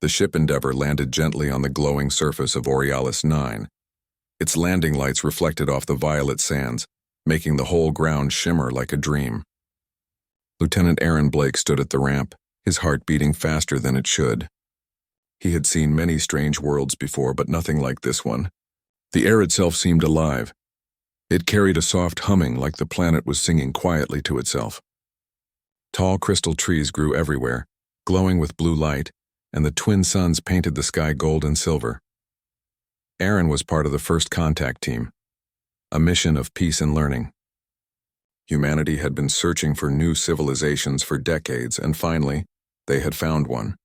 The ship Endeavour landed gently on the glowing surface of Borealis 9. Its landing lights reflected off the violet sands, making the whole ground shimmer like a dream. Lieutenant Aaron Blake stood at the ramp, his heart beating faster than it should. He had seen many strange worlds before, but nothing like this one. The air itself seemed alive. It carried a soft humming like the planet was singing quietly to itself. Tall crystal trees grew everywhere, glowing with blue light, and the twin suns painted the sky gold and silver. Aaron was part of the first contact team, a mission of peace and learning. Humanity had been searching for new civilizations for decades, and finally, they had found one.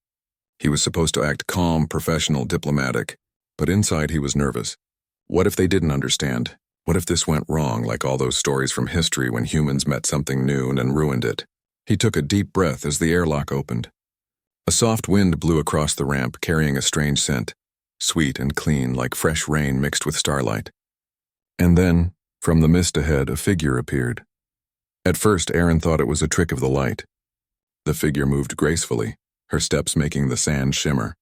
He was supposed to act calm, professional, diplomatic, but inside he was nervous. What if they didn't understand? What if this went wrong, like all those stories from history when humans met something new and ruined it? He took a deep breath as the airlock opened. A soft wind blew across the ramp, carrying a strange scent, sweet and clean like fresh rain mixed with starlight. And then, from the mist ahead, a figure appeared. At first, Aaron thought it was a trick of the light. The figure moved gracefully, her steps making the sand shimmer.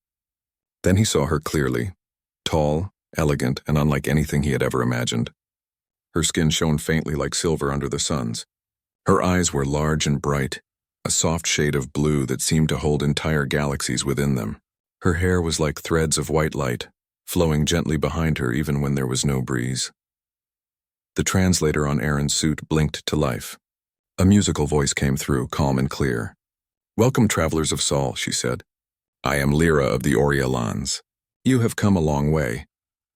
Then he saw her clearly, tall, elegant, and unlike anything he had ever imagined. Her skin shone faintly like silver under the suns. Her eyes were large and bright, a soft shade of blue that seemed to hold entire galaxies within them. Her hair was like threads of white light, flowing gently behind her even when there was no breeze. The translator on Aaron's suit blinked to life. A musical voice came through, calm and clear. "Welcome, travelers of Sol," she said. "I am Lyra of the Oriolans. You have come a long way."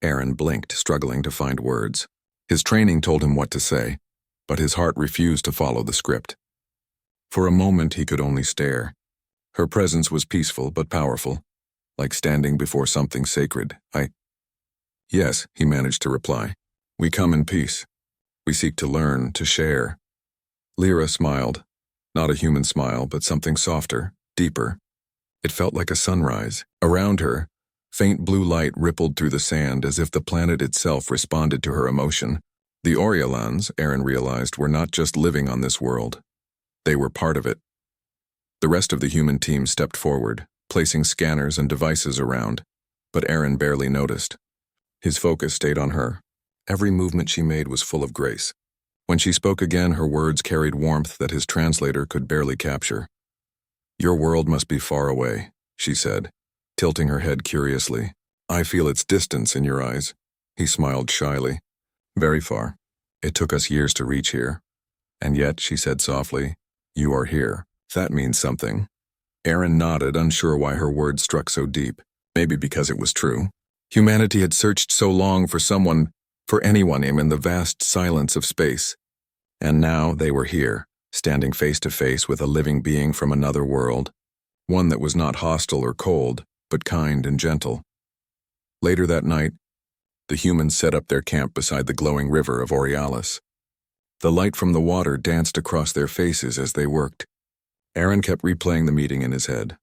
Aaron blinked, struggling to find words. His training told him what to say, but his heart refused to follow the script. For a moment he could only stare. Her presence was peaceful but powerful, like standing before something sacred. Yes, he managed to reply. "We come in peace. We seek to learn, to share." Lyra smiled. Not a human smile, but something softer, deeper. It felt like a sunrise. Around her, faint blue light rippled through the sand as if the planet itself responded to her emotion. The Oriolans, Aaron realized, were not just living on this world. They were part of it. The rest of the human team stepped forward, placing scanners and devices around, but Aaron barely noticed. His focus stayed on her. Every movement she made was full of grace. When she spoke again, her words carried warmth that his translator could barely capture. "Your world must be far away," she said, tilting her head curiously. "I feel its distance in your eyes." He smiled shyly. "Very far. It took us years to reach here. And yet," she said softly, "you are here. That means something." Aaron nodded, unsure why her words struck so deep. Maybe because it was true. Humanity had searched so long for someone, for anyone in the vast silence of space. And now they were here, standing face to face with a living being from another world, one that was not hostile or cold, but kind and gentle. Later that night, the humans set up their camp beside the glowing river of Borealis. The light from the water danced across their faces as they worked. Aaron kept replaying the meeting in his head.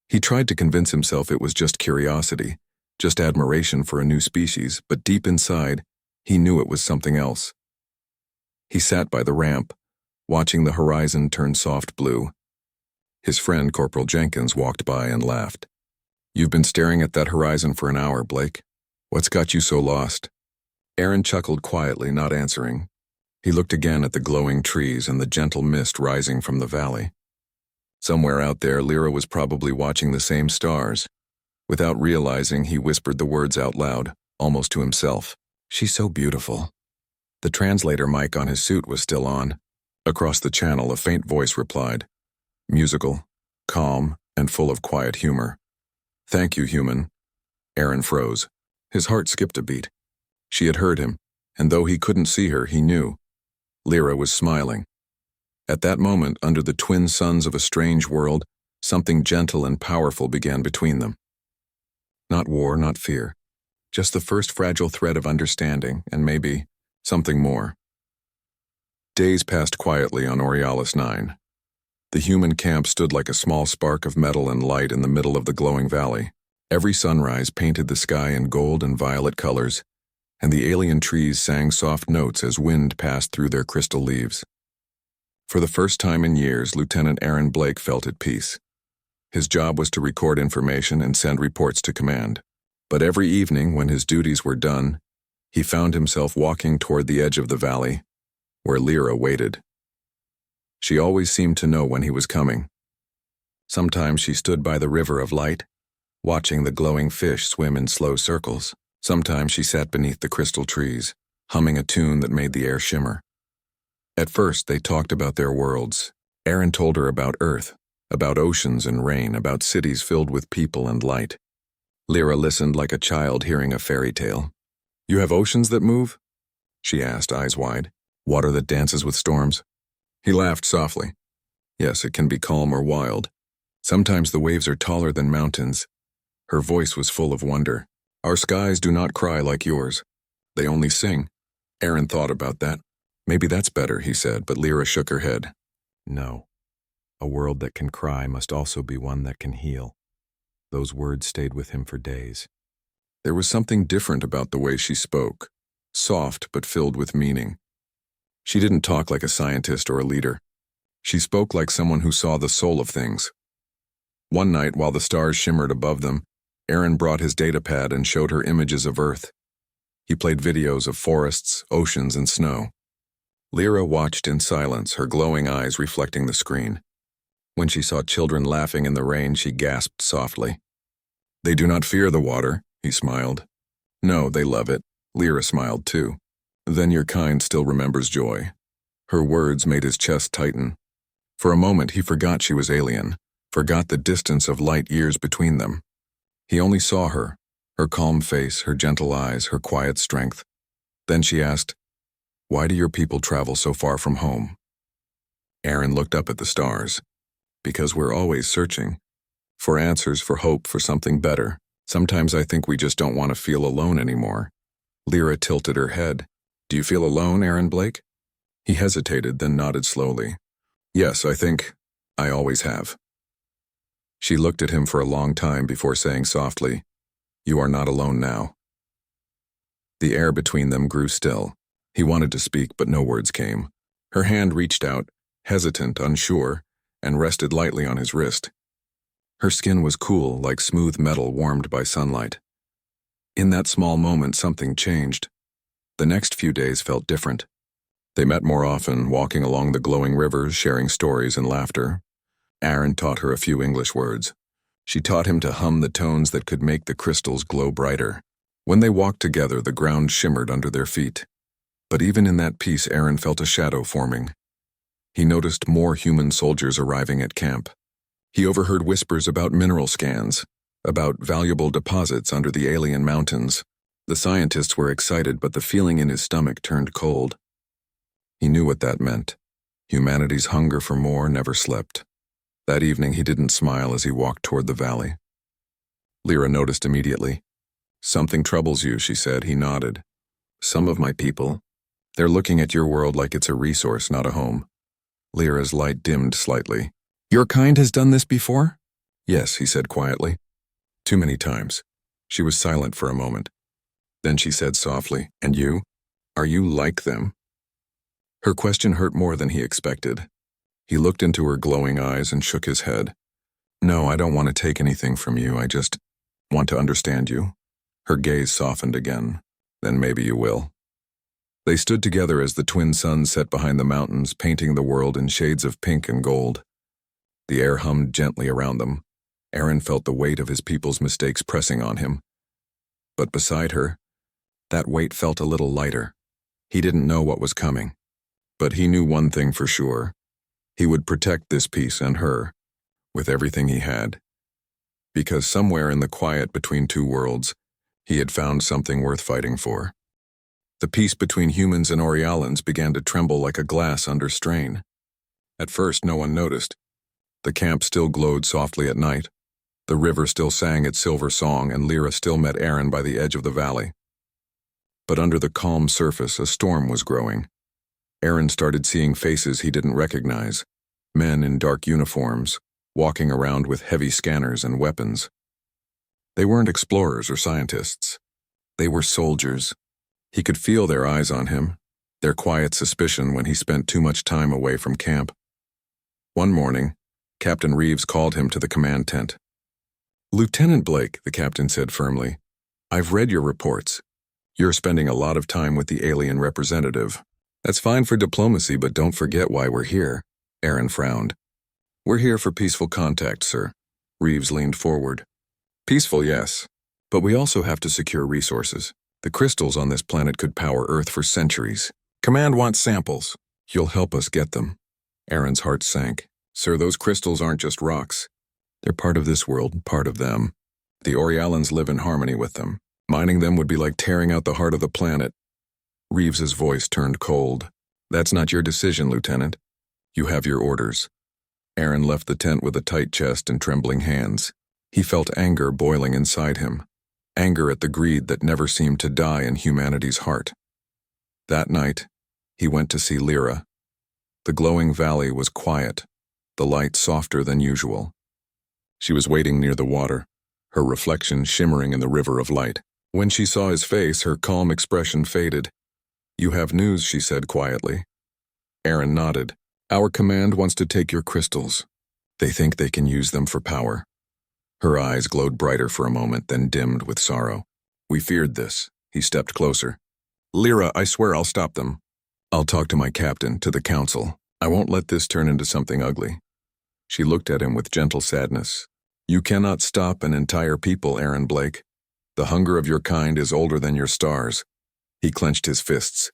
He tried to convince himself it was just curiosity, just admiration for a new species, but deep inside, he knew it was something else. He sat by the ramp, watching the horizon turn soft blue. His friend, Corporal Jenkins, walked by and laughed. "You've been staring at that horizon for an hour, Blake. What's got you so lost?" Aaron chuckled quietly, not answering. He looked again at the glowing trees and the gentle mist rising from the valley. Somewhere out there, Lyra was probably watching the same stars. Without realizing, he whispered the words out loud, almost to himself. "She's so beautiful." The translator mic on his suit was still on. Across the channel, a faint voice replied, musical, calm, and full of quiet humor. "Thank you, human." Aaron froze. His heart skipped a beat. She had heard him, and though he couldn't see her, he knew. Lyra was smiling. At that moment, under the twin suns of a strange world, something gentle and powerful began between them. Not war, not fear. Just the first fragile thread of understanding, and maybe something more. Days passed quietly on Borealis 9. The human camp stood like a small spark of metal and light in the middle of the glowing valley. Every sunrise painted the sky in gold and violet colors, and the alien trees sang soft notes as wind passed through their crystal leaves. For the first time in years, Lieutenant Aaron Blake felt at peace. His job was to record information and send reports to command. But every evening, when his duties were done, he found himself walking toward the edge of the valley, where Lyra waited. She always seemed to know when he was coming. Sometimes she stood by the river of light, watching the glowing fish swim in slow circles. Sometimes she sat beneath the crystal trees, humming a tune that made the air shimmer. At first, they talked about their worlds. Aaron told her about Earth, about oceans and rain, about cities filled with people and light. Lyra listened like a child hearing a fairy tale. "You have oceans that move?" she asked, eyes wide. "Water that dances with storms?" He laughed softly. "Yes, it can be calm or wild. Sometimes the waves are taller than mountains." Her voice was full of wonder. "Our skies do not cry like yours. They only sing." Aaron thought about that. "Maybe that's better," he said, but Lyra shook her head. "No. A world that can cry must also be one that can heal." Those words stayed with him for days. There was something different about the way she spoke, soft but filled with meaning. She didn't talk like a scientist or a leader. She spoke like someone who saw the soul of things. One night, while the stars shimmered above them, Aaron brought his datapad and showed her images of Earth. He played videos of forests, oceans, and snow. Lyra watched in silence, her glowing eyes reflecting the screen. When she saw children laughing in the rain, she gasped softly. "They do not fear the water," he smiled. "No, they love it." Lyra smiled too. "Then your kind still remembers joy." Her words made his chest tighten. For a moment he forgot she was alien, forgot the distance of light years between them. He only saw her calm face, her gentle eyes, her quiet strength. Then she asked, "Why do your people travel so far from home?" Aaron looked up at the stars. "Because we're always searching. For answers, for hope, for something better. Sometimes I think we just don't want to feel alone anymore." Lyra tilted her head. "Do you feel alone, Aaron Blake?" He hesitated, then nodded slowly. "Yes, I think I always have." She looked at him for a long time before saying softly, "You are not alone now." The air between them grew still. He wanted to speak, but no words came. Her hand reached out, hesitant, unsure, and rested lightly on his wrist. Her skin was cool, like smooth metal warmed by sunlight. In that small moment, something changed. The next few days felt different. They met more often, walking along the glowing rivers, sharing stories and laughter. Aaron taught her a few English words. She taught him to hum the tones that could make the crystals glow brighter. When they walked together, the ground shimmered under their feet. But even in that peace, Aaron felt a shadow forming. He noticed more human soldiers arriving at camp. He overheard whispers about mineral scans, about valuable deposits under the alien mountains. The scientists were excited, but the feeling in his stomach turned cold. He knew what that meant. Humanity's hunger for more never slept. That evening he didn't smile as he walked toward the valley. Lyra noticed immediately. "Something troubles you," she said. He nodded. "Some of my people. They're looking at your world like it's a resource, not a home." Lyra's light dimmed slightly. "Your kind has done this before?" "Yes," he said quietly. "Too many times." She was silent for a moment. Then she said softly, "And you? Are you like them?" Her question hurt more than he expected. He looked into her glowing eyes and shook his head. "No, I don't want to take anything from you. I just want to understand you." Her gaze softened again. "Then maybe you will." They stood together as the twin suns set behind the mountains, painting the world in shades of pink and gold. The air hummed gently around them. Aaron felt the weight of his people's mistakes pressing on him. But beside her, that weight felt a little lighter. He didn't know what was coming. But he knew one thing for sure. He would protect this peace and her, with everything he had. Because somewhere in the quiet between two worlds, he had found something worth fighting for. The peace between humans and Oriolans began to tremble like a glass under strain. At first, no one noticed. The camp still glowed softly at night. The river still sang its silver song, and Lyra still met Aaron by the edge of the valley. But under the calm surface, a storm was growing. Aaron started seeing faces he didn't recognize, men in dark uniforms, walking around with heavy scanners and weapons. They weren't explorers or scientists. They were soldiers. He could feel their eyes on him, their quiet suspicion when he spent too much time away from camp. One morning, Captain Reeves called him to the command tent. "Lieutenant Blake," the captain said firmly, "I've read your reports. You're spending a lot of time with the alien representative. That's fine for diplomacy, but don't forget why we're here." Aaron frowned. "We're here for peaceful contact, sir." Reeves leaned forward. "Peaceful, yes. But we also have to secure resources. The crystals on this planet could power Earth for centuries. Command wants samples. You'll help us get them." Aaron's heart sank. "Sir, those crystals aren't just rocks. They're part of this world, part of them. The Oriolans live in harmony with them. Mining them would be like tearing out the heart of the planet." Reeves's voice turned cold. "That's not your decision, Lieutenant. You have your orders." Aaron left the tent with a tight chest and trembling hands. He felt anger boiling inside him. Anger at the greed that never seemed to die in humanity's heart. That night, he went to see Lyra. The glowing valley was quiet, the light softer than usual. She was waiting near the water, her reflection shimmering in the river of light. When she saw his face, her calm expression faded. "You have news," she said quietly. Aaron nodded. "Our command wants to take your crystals. They think they can use them for power." Her eyes glowed brighter for a moment, then dimmed with sorrow. "We feared this." He stepped closer. "Lyra, I swear I'll stop them. I'll talk to my captain, to the council. I won't let this turn into something ugly." She looked at him with gentle sadness. "You cannot stop an entire people, Aaron Blake. The hunger of your kind is older than your stars." He clenched his fists.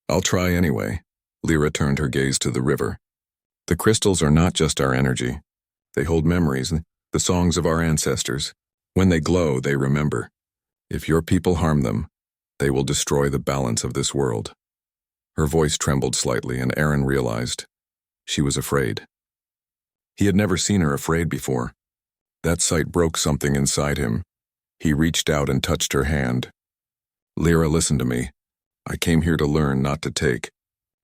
"I'll try anyway." Lyra turned her gaze to the river. "The crystals are not just our energy. They hold memories, the songs of our ancestors. When they glow, they remember. If your people harm them, they will destroy the balance of this world." Her voice trembled slightly, and Aaron realized she was afraid. He had never seen her afraid before. That sight broke something inside him. He reached out and touched her hand. "Lyra, listen to me. I came here to learn, not to take.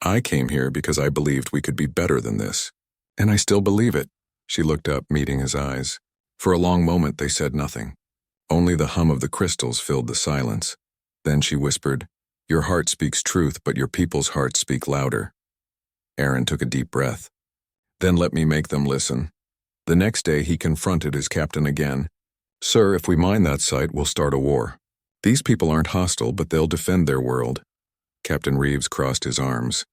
I came here because I believed we could be better than this. And I still believe it." She looked up, meeting his eyes. For a long moment they said nothing. Only the hum of the crystals filled the silence. Then she whispered, "Your heart speaks truth, but your people's hearts speak louder." Aaron took a deep breath. "Then let me make them listen." The next day he confronted his captain again. "Sir, if we mine that site, we'll start a war. These people aren't hostile, but they'll defend their world." Captain Reeves crossed his arms.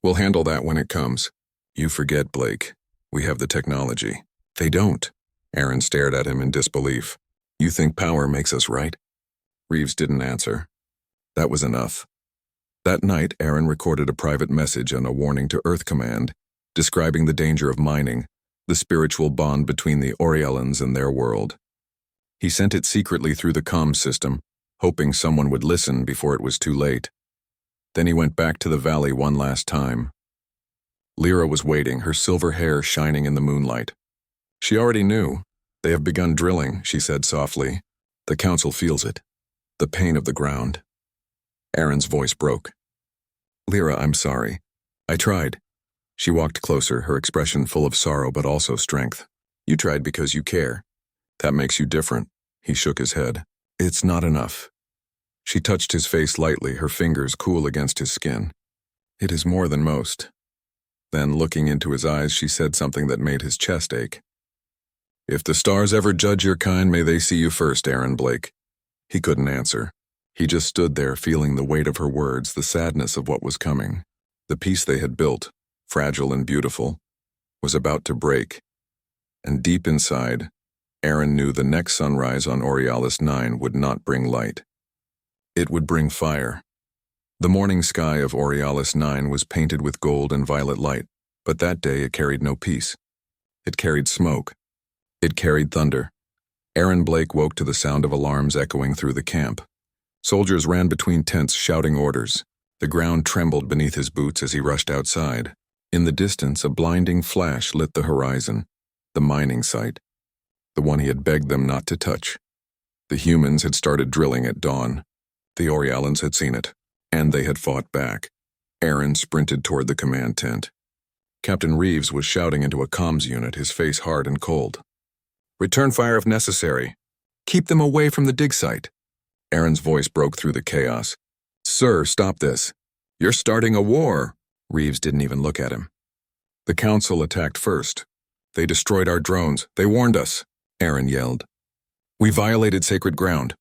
"We'll handle that when it comes." "You forget, Blake. We have the technology." "They don't." Aaron stared at him in disbelief. "You think power makes us right?" Reeves didn't answer. That was enough. That night, Aaron recorded a private message and a warning to Earth Command, describing the danger of mining, the spiritual bond between the Oriolans and their world. He sent it secretly through the comms system, hoping someone would listen before it was too late. Then he went back to the valley one last time. Lyra was waiting, her silver hair shining in the moonlight. She already knew. "They have begun drilling," she said softly. "The council feels it. The pain of the ground." Aaron's voice broke. "Lyra, I'm sorry. I tried." She walked closer, her expression full of sorrow but also strength. "You tried because you care. That makes you different." He shook his head. "It's not enough." She touched his face lightly, her fingers cool against his skin. "It is more than most." Then, looking into his eyes, she said something that made his chest ache. "If the stars ever judge your kind, may they see you first, Aaron Blake." He couldn't answer. He just stood there, feeling the weight of her words, the sadness of what was coming. The peace they had built, fragile and beautiful, was about to break. And deep inside, Aaron knew the next sunrise on Oriolis 9 would not bring light. It would bring fire. The morning sky of Oriolis 9 was painted with gold and violet light, but that day it carried no peace. It carried smoke. It carried thunder. Aaron Blake woke to the sound of alarms echoing through the camp. Soldiers ran between tents shouting orders. The ground trembled beneath his boots as he rushed outside. In the distance, a blinding flash lit the horizon. The mining site. The one he had begged them not to touch. The humans had started drilling at dawn. The Oriolans had seen it, and they had fought back. Aaron sprinted toward the command tent. Captain Reeves was shouting into a comms unit, his face hard and cold. "Return fire if necessary. Keep them away from the dig site." Aaron's voice broke through the chaos. "Sir, stop this. You're starting a war." Reeves didn't even look at him. "The council attacked first. They destroyed our drones. They warned us, Aaron yelled. We violated sacred ground.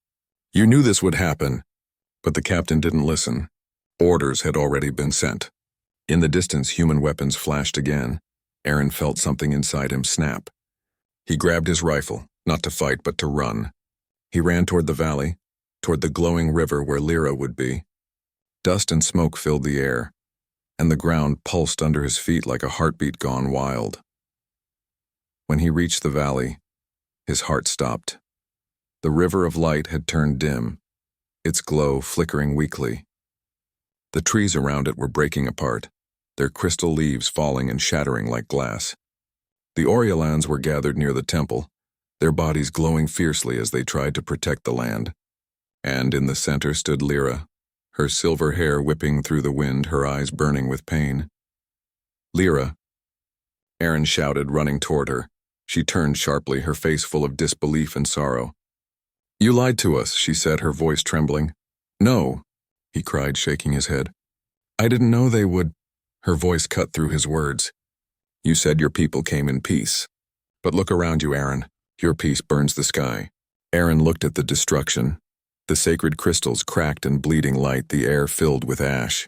You knew this would happen. But the captain didn't listen. Orders had already been sent. In the distance, human weapons flashed again. Aaron felt something inside him snap. He grabbed his rifle, not to fight but to run. He ran toward the valley, toward the glowing river where Lyra would be. Dust and smoke filled the air, and the ground pulsed under his feet like a heartbeat gone wild. When he reached the valley, his heart stopped. The river of light had turned dim, its glow flickering weakly. The trees around it were breaking apart, their crystal leaves falling and shattering like glass. The Oriolans were gathered near the temple, their bodies glowing fiercely as they tried to protect the land. And in the center stood Lyra, her silver hair whipping through the wind, her eyes burning with pain. Lyra, Aaron shouted, running toward her. She turned sharply, her face full of disbelief and sorrow. You lied to us, she said, her voice trembling. No, he cried, shaking his head. I didn't know they would. Her voice cut through his words. You said your people came in peace. But look around you, Aaron. Your peace burns the sky. Aaron looked at the destruction. The sacred crystals cracked in bleeding light, the air filled with ash.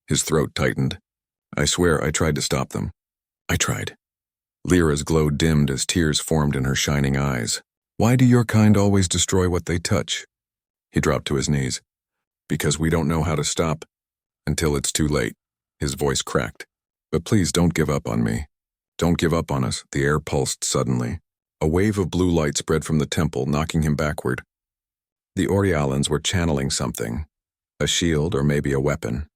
His throat tightened. I swear I tried to stop them. I tried. Lyra's glow dimmed as tears formed in her shining eyes. Why do your kind always destroy what they touch? He dropped to his knees. Because we don't know how to stop. Until it's too late. His voice cracked. But please don't give up on me. Don't give up on us. The air pulsed suddenly. A wave of blue light spread from the temple, knocking him backward. The Oriolans were channeling something. A shield or maybe a weapon.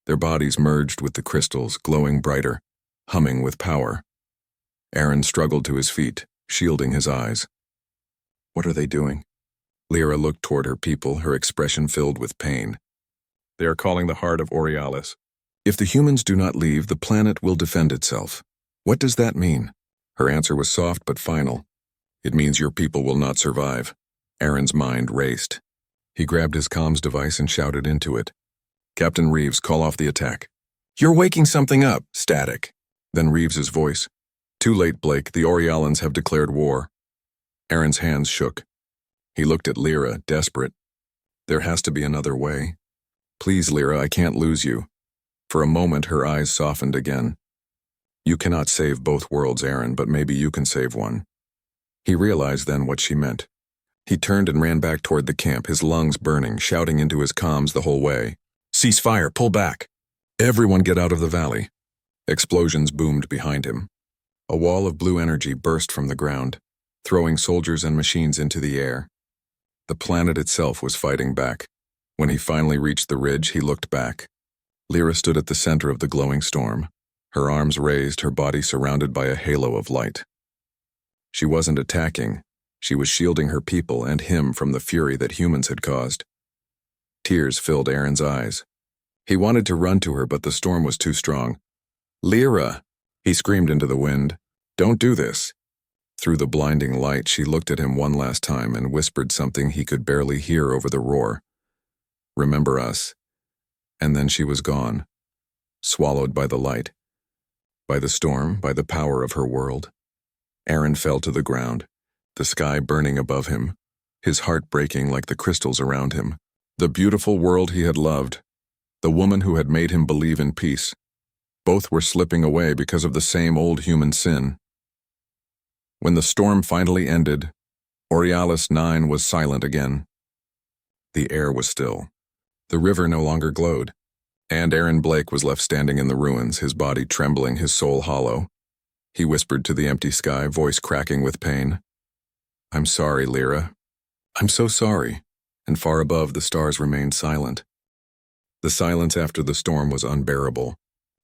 Their bodies merged with the crystals, glowing brighter, humming with power. Aaron struggled to his feet, shielding his eyes. What are they doing? Lyra looked toward her people, her expression filled with pain. They are calling the heart of Orialis. If the humans do not leave, the planet will defend itself. What does that mean? Her answer was soft but final. It means your people will not survive. Aaron's mind raced. He grabbed his comms device and shouted into it. Captain Reeves, call off the attack. You're waking something up, static. Then Reeves's voice. Too late, Blake. The Oriolans have declared war. Aaron's hands shook. He looked at Lyra, desperate. There has to be another way. Please, Lyra, I can't lose you. For a moment, her eyes softened again. You cannot save both worlds, Aaron, but maybe you can save one. He realized then what she meant. He turned and ran back toward the camp, his lungs burning, shouting into his comms the whole way. Cease fire, pull back. Everyone get out of the valley. Explosions boomed behind him. A wall of blue energy burst from the ground, throwing soldiers and machines into the air. The planet itself was fighting back. When he finally reached the ridge, he looked back. Lyra stood at the center of the glowing storm, her arms raised, her body surrounded by a halo of light. She wasn't attacking. She was shielding her people and him from the fury that humans had caused. Tears filled Aaron's eyes. He wanted to run to her, but the storm was too strong. Lyra! He screamed into the wind. Don't do this. Through the blinding light, she looked at him one last time and whispered something he could barely hear over the roar. Remember us. And then she was gone, swallowed by the light, by the storm, by the power of her world. Aaron fell to the ground, the sky burning above him, his heart breaking like the crystals around him. The beautiful world he had loved, the woman who had made him believe in peace, both were slipping away because of the same old human sin. When the storm finally ended, Orialis 9 was silent again. The air was still. The river no longer glowed, and Aaron Blake was left standing in the ruins, his body trembling, his soul hollow. He whispered to the empty sky, voice cracking with pain. I'm sorry, Lyra. I'm so sorry. And far above, the stars remained silent. The silence after the storm was unbearable.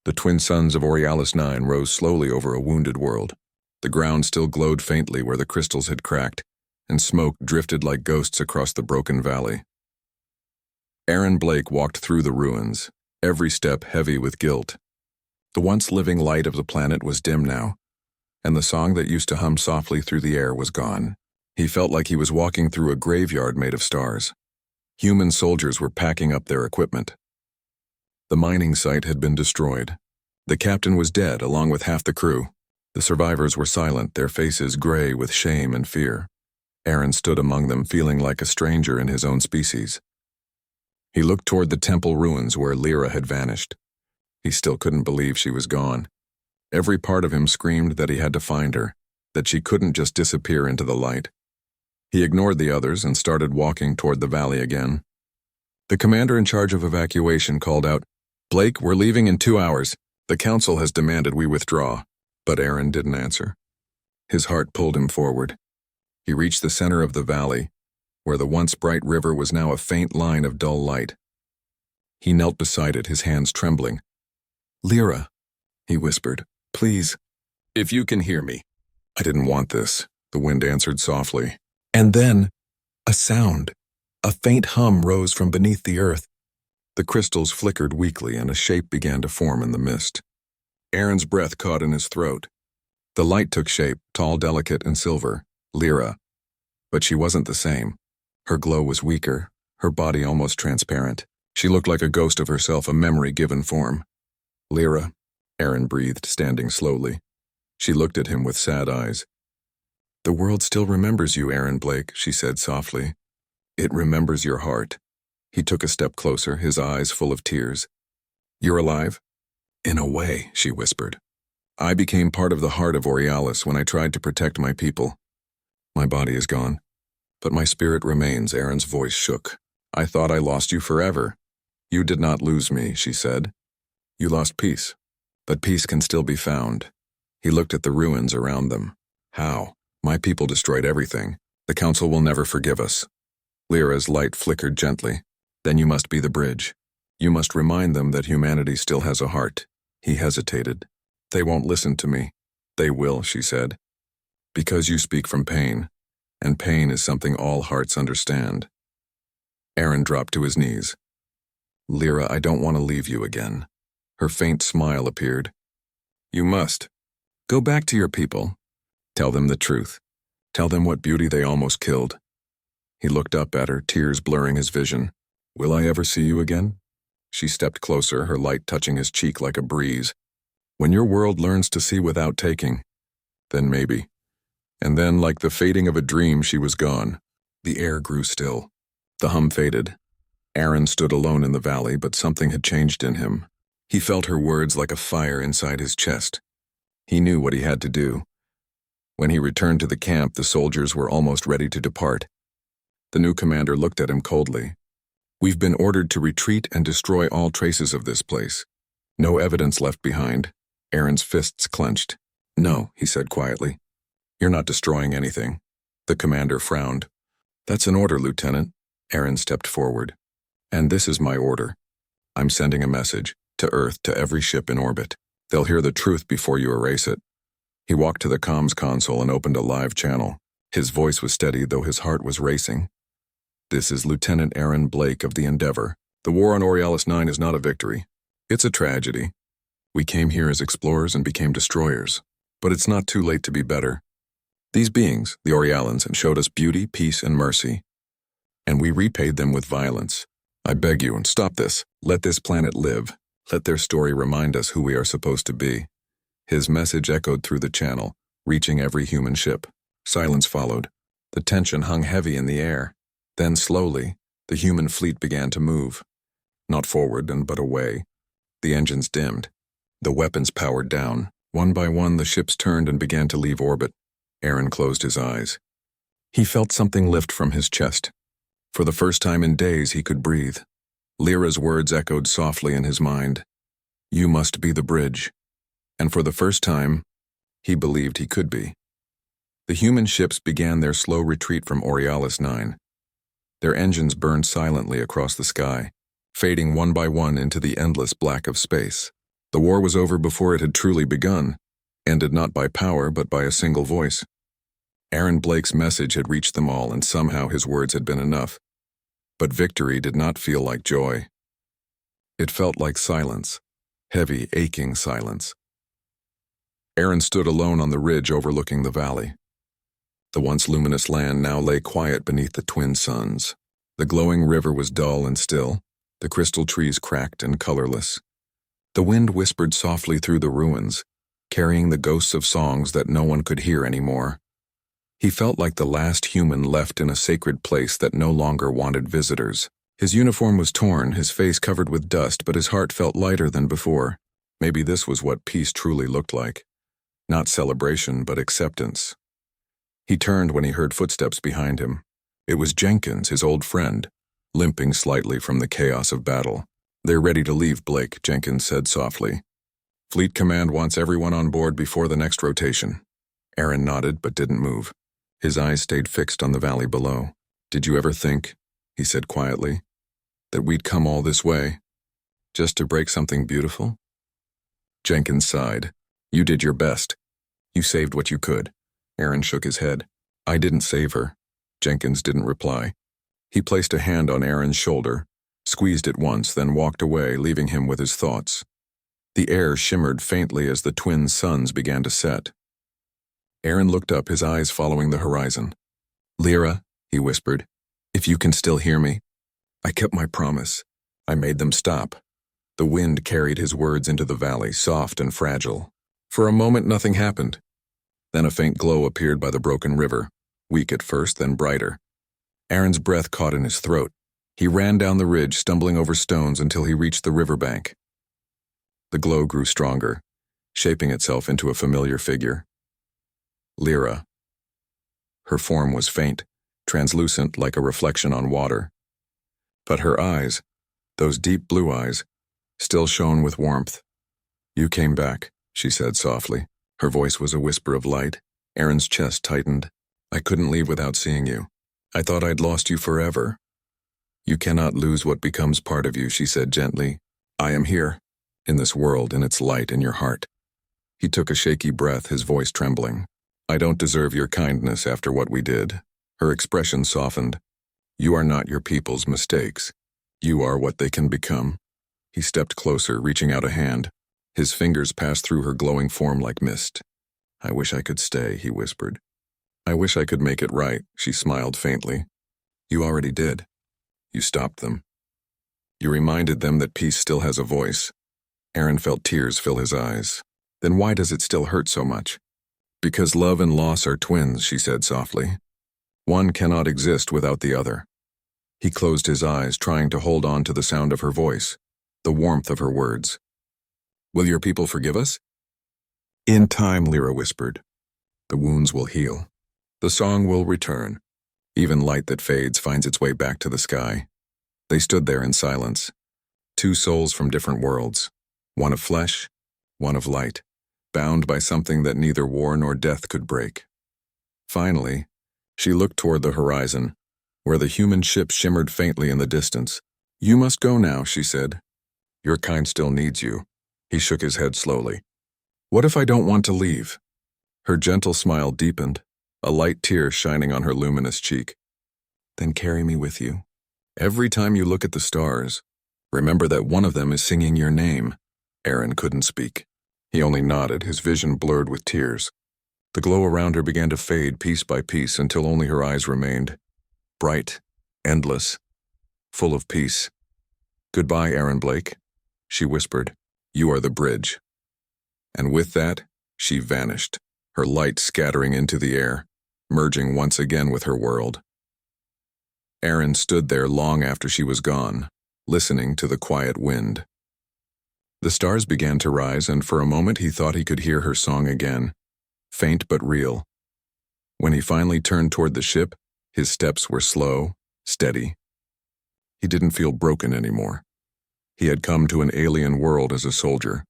The twin suns of Orialis 9 rose slowly over a wounded world. The ground still glowed faintly where the crystals had cracked, and smoke drifted like ghosts across the broken valley. Aaron Blake walked through the ruins, every step heavy with guilt. The once living light of the planet was dim now, and the song that used to hum softly through the air was gone. He felt like he was walking through a graveyard made of stars. Human soldiers were packing up their equipment. The mining site had been destroyed. The captain was dead, along with half the crew. The survivors were silent, their faces gray with shame and fear. Aaron stood among them, feeling like a stranger in his own species. He looked toward the temple ruins where Lyra had vanished. He still couldn't believe she was gone. Every part of him screamed that he had to find her, that she couldn't just disappear into the light. He ignored the others and started walking toward the valley again. The commander in charge of evacuation called out, "Blake, we're leaving in 2 hours. The council has demanded we withdraw." But Aaron didn't answer. His heart pulled him forward. He reached the center of the valley, where the once bright river was now a faint line of dull light. He knelt beside it, his hands trembling. "Lyra," he whispered, "please, if you can hear me." "I didn't want this," the wind answered softly. And then, a sound. A faint hum rose from beneath the earth. The crystals flickered weakly and a shape began to form in the mist. Aaron's breath caught in his throat. The light took shape, tall, delicate, and silver. Lyra. But she wasn't the same. Her glow was weaker, her body almost transparent. She looked like a ghost of herself, a memory given form. "Lyra," Aaron breathed, standing slowly. She looked at him with sad eyes. "The world still remembers you, Aaron Blake," she said softly. "It remembers your heart." He took a step closer, his eyes full of tears. "You're alive?" "In a way," she whispered. "I became part of the heart of Borealis when I tried to protect my people. My body is gone, but my spirit remains." Aaron's voice shook. "I thought I lost you forever." "You did not lose me," she said. "You lost peace, but peace can still be found." He looked at the ruins around them. "How? My people destroyed everything. The council will never forgive us." Lyra's light flickered gently. "Then you must be the bridge. You must remind them that humanity still has a heart." He hesitated. "They won't listen to me." "They will," she said. "Because you speak from pain, and pain is something all hearts understand." Aaron dropped to his knees. "Lyra, I don't want to leave you again." Her faint smile appeared. "You must. Go back to your people. Tell them the truth. Tell them what beauty they almost killed." He looked up at her, tears blurring his vision. "Will I ever see you again?" She stepped closer, her light touching his cheek like a breeze. "When your world learns to see without taking, then maybe." And then, like the fading of a dream, she was gone. The air grew still. The hum faded. Aaron stood alone in the valley, but something had changed in him. He felt her words like a fire inside his chest. He knew what he had to do. When he returned to the camp, the soldiers were almost ready to depart. The new commander looked at him coldly. "We've been ordered to retreat and destroy all traces of this place. No evidence left behind." Aaron's fists clenched. "No," he said quietly. "You're not destroying anything." The commander frowned. "That's an order, Lieutenant." Aaron stepped forward. "And this is my order. I'm sending a message to Earth, to every ship in orbit. They'll hear the truth before you erase it." He walked to the comms console and opened a live channel. His voice was steady, though his heart was racing. "This is Lieutenant Aaron Blake of the Endeavor. The war on Borealis 9 is not a victory. It's a tragedy. We came here as explorers and became destroyers. But it's not too late to be better. These beings, the Borealans, showed us beauty, peace, and mercy. And we repaid them with violence. I beg you, stop this. Let this planet live. Let their story remind us who we are supposed to be." His message echoed through the channel, reaching every human ship. Silence followed. The tension hung heavy in the air. Then slowly, the human fleet began to move. Not forward, but away. The engines dimmed. The weapons powered down. One by one, the ships turned and began to leave orbit. Aaron closed his eyes. He felt something lift from his chest. For the first time in days, he could breathe. Lyra's words echoed softly in his mind. "You must be the bridge." And for the first time, he believed he could be. The human ships began their slow retreat from Borealis 9. Their engines burned silently across the sky, fading one by one into the endless black of space. The war was over before it had truly begun, ended not by power but by a single voice. Aaron Blake's message had reached them all, and somehow his words had been enough. But victory did not feel like joy. It felt like silence, heavy, aching silence. Aaron stood alone on the ridge overlooking the valley. The once luminous land now lay quiet beneath the twin suns. The glowing river was dull and still, the crystal trees cracked and colorless. The wind whispered softly through the ruins, carrying the ghosts of songs that no one could hear anymore. He felt like the last human left in a sacred place that no longer wanted visitors. His uniform was torn, his face covered with dust, but his heart felt lighter than before. Maybe this was what peace truly looked like. Not celebration, but acceptance. He turned when he heard footsteps behind him. It was Jenkins, his old friend, limping slightly from the chaos of battle. "They're ready to leave, Blake," Jenkins said softly. "Fleet Command wants everyone on board before the next rotation." Aaron nodded but didn't move. His eyes stayed fixed on the valley below. "Did you ever think," he said quietly, "that we'd come all this way, just to break something beautiful?" Jenkins sighed. "You did your best. You saved what you could." Aaron shook his head. "I didn't save her." Jenkins didn't reply. He placed a hand on Aaron's shoulder, squeezed it once, then walked away, leaving him with his thoughts. The air shimmered faintly as the twin suns began to set. Aaron looked up, his eyes following the horizon. "Lyra," he whispered, "if you can still hear me." "I kept my promise. I made them stop." The wind carried his words into the valley, soft and fragile. For a moment nothing happened. Then a faint glow appeared by the broken river, weak at first, then brighter. Aaron's breath caught in his throat. He ran down the ridge, stumbling over stones until he reached the riverbank. The glow grew stronger, shaping itself into a familiar figure. Lyra. Her form was faint, translucent like a reflection on water. But her eyes, those deep blue eyes, still shone with warmth. "You came back," she said softly. Her voice was a whisper of light. Aaron's chest tightened. "I couldn't leave without seeing you. I thought I'd lost you forever." "You cannot lose what becomes part of you," she said gently. "I am here, in this world, in its light, in your heart." He took a shaky breath, his voice trembling. "I don't deserve your kindness after what we did." Her expression softened. "You are not your people's mistakes. You are what they can become." He stepped closer, reaching out a hand. His fingers passed through her glowing form like mist. "I wish I could stay," he whispered. "I wish I could make it right," she smiled faintly. "You already did. You stopped them. You reminded them that peace still has a voice." Aaron felt tears fill his eyes. "Then why does it still hurt so much?" "Because love and loss are twins," she said softly. "One cannot exist without the other." He closed his eyes, trying to hold on to the sound of her voice, the warmth of her words. "Will your people forgive us?" "In time," Lyra whispered. "The wounds will heal. The song will return. Even light that fades finds its way back to the sky." They stood there in silence. Two souls from different worlds. One of flesh, one of light, bound by something that neither war nor death could break. Finally, she looked toward the horizon, where the human ship shimmered faintly in the distance. "You must go now," she said. "Your kind still needs you." He shook his head slowly. "What if I don't want to leave?" Her gentle smile deepened, a light tear shining on her luminous cheek. "Then carry me with you. Every time you look at the stars, remember that one of them is singing your name." Aaron couldn't speak. He only nodded, his vision blurred with tears. The glow around her began to fade piece by piece until only her eyes remained. Bright, endless, full of peace. "Goodbye, Aaron Blake," she whispered. "You are the bridge." And with that, she vanished, her light scattering into the air, merging once again with her world. Aaron stood there long after she was gone, listening to the quiet wind. The stars began to rise, and for a moment he thought he could hear her song again, faint but real. When he finally turned toward the ship, his steps were slow, steady. He didn't feel broken anymore. He had come to an alien world as a soldier,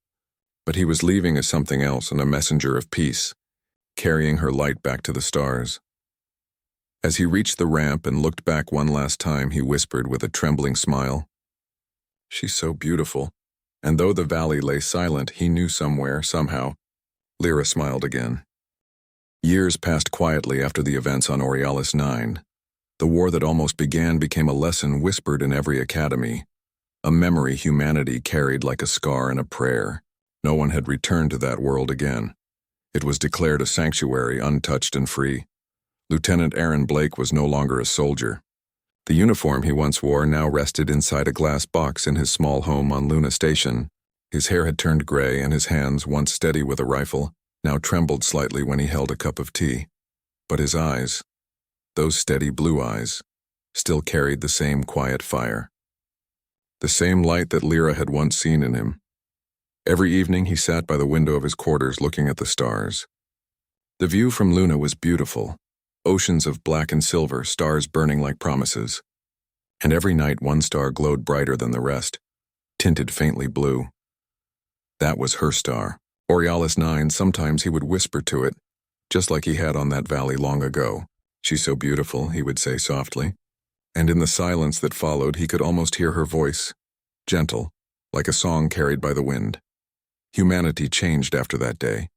but he was leaving as something else and a messenger of peace, carrying her light back to the stars. As he reached the ramp and looked back one last time, he whispered with a trembling smile, "She's so beautiful." And though the valley lay silent, he knew somewhere, somehow. Lyra smiled again. Years passed quietly after the events on Oriolis 9. The war that almost began became a lesson whispered in every academy, a memory humanity carried like a scar and a prayer. No one had returned to that world again. It was declared a sanctuary, untouched and free. Lieutenant Aaron Blake was no longer a soldier. The uniform he once wore now rested inside a glass box in his small home on Luna Station, His hair had turned gray, and his hands, once steady with a rifle, now trembled slightly when he held a cup of tea. But his eyes, those steady blue eyes, still carried the same quiet fire. The same light that Lyra had once seen in him. Every evening he sat by the window of his quarters looking at the stars. The view from Luna was beautiful, oceans of black and silver, stars burning like promises. And every night one star glowed brighter than the rest, tinted faintly blue. That was her star, Borealis 9. Sometimes he would whisper to it, just like he had on that valley long ago. "She's so beautiful," he would say softly. And in the silence that followed, he could almost hear her voice, gentle, like a song carried by the wind. Humanity changed after that day.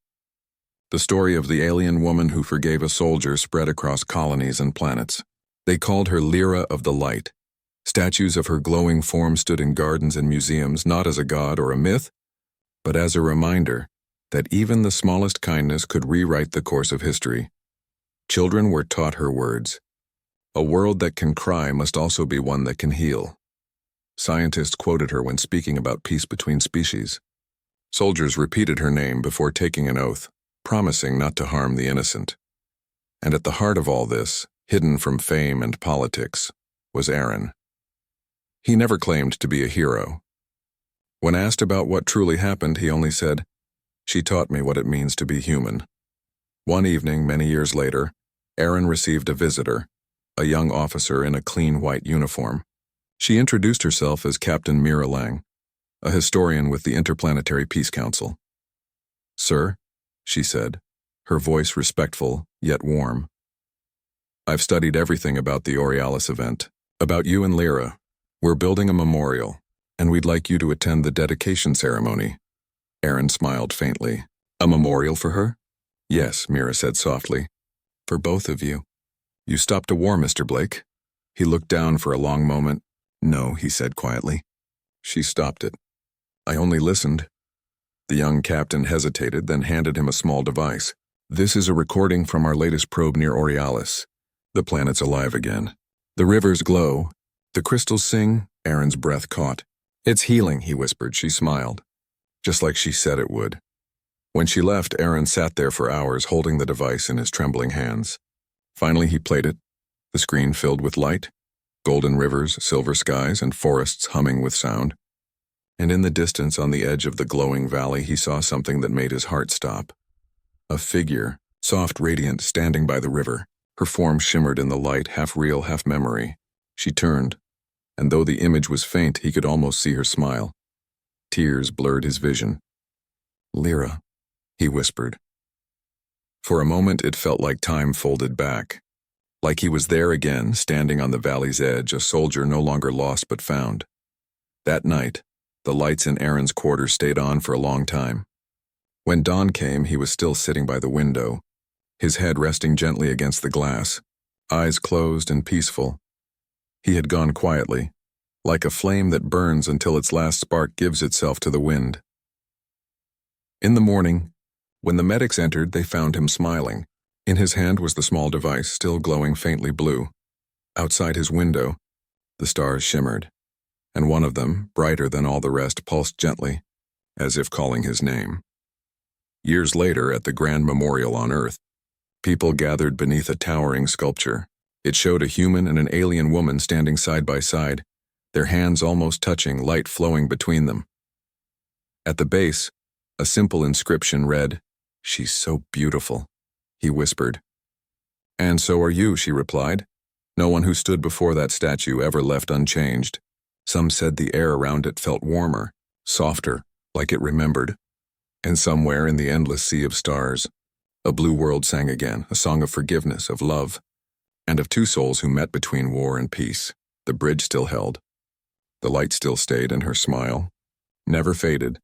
The story of the alien woman who forgave a soldier spread across colonies and planets. They called her Lyra of the Light. Statues of her glowing form stood in gardens and museums, not as a god or a myth, but as a reminder that even the smallest kindness could rewrite the course of history. Children were taught her words. A world that can cry must also be one that can heal. Scientists quoted her when speaking about peace between species. Soldiers repeated her name before taking an oath, promising not to harm the innocent. And at the heart of all this, hidden from fame and politics, was Aaron. He never claimed to be a hero. When asked about what truly happened, he only said, "She taught me what it means to be human." One evening, many years later, Aaron received a visitor, a young officer in a clean white uniform. She introduced herself as Captain Mira Lang, a historian with the Interplanetary Peace Council. "Sir," she said, her voice respectful yet warm, "I've studied everything about the Borealis event, about you and Lyra. We're building a memorial, and we'd like you to attend the dedication ceremony." Aaron smiled faintly. "A memorial for her?" "Yes," Mira said softly. "For both of you." "You stopped a war, Mr. Blake?" He looked down for a long moment. "No," he said quietly. "She stopped it. I only listened." The young captain hesitated, then handed him a small device. "This is a recording from our latest probe near Borealis. The planet's alive again. The rivers glow. The crystals sing." Aaron's breath caught. "It's healing," he whispered. She smiled, just like she said it would. When she left, Aaron sat there for hours, holding the device in his trembling hands. Finally, he played it. The screen filled with light, golden rivers, silver skies, and forests humming with sound. And in the distance, on the edge of the glowing valley, he saw something that made his heart stop. A figure, soft, radiant, standing by the river. Her form shimmered in the light, half real, half memory. She turned, and though the image was faint, he could almost see her smile. Tears blurred his vision. "Lyra," he whispered. For a moment, it felt like time folded back. Like he was there again, standing on the valley's edge, a soldier no longer lost but found. That night, the lights in Aaron's quarters stayed on for a long time. When dawn came, he was still sitting by the window, his head resting gently against the glass, eyes closed and peaceful. He had gone quietly, like a flame that burns until its last spark gives itself to the wind. In the morning, when the medics entered, they found him smiling. In his hand was the small device, still glowing faintly blue. Outside his window, the stars shimmered, and one of them, brighter than all the rest, pulsed gently, as if calling his name. Years later, at the Grand Memorial on Earth, people gathered beneath a towering sculpture. It showed a human and an alien woman standing side by side, their hands almost touching, light flowing between them. At the base, a simple inscription read, "She's so beautiful," he whispered. "And so are you," she replied. No one who stood before that statue ever left unchanged. Some said the air around it felt warmer, softer, like it remembered. And somewhere in the endless sea of stars, a blue world sang again, a song of forgiveness, of love, and of two souls who met between war and peace. The bridge still held. The light still stayed, and her smile never faded.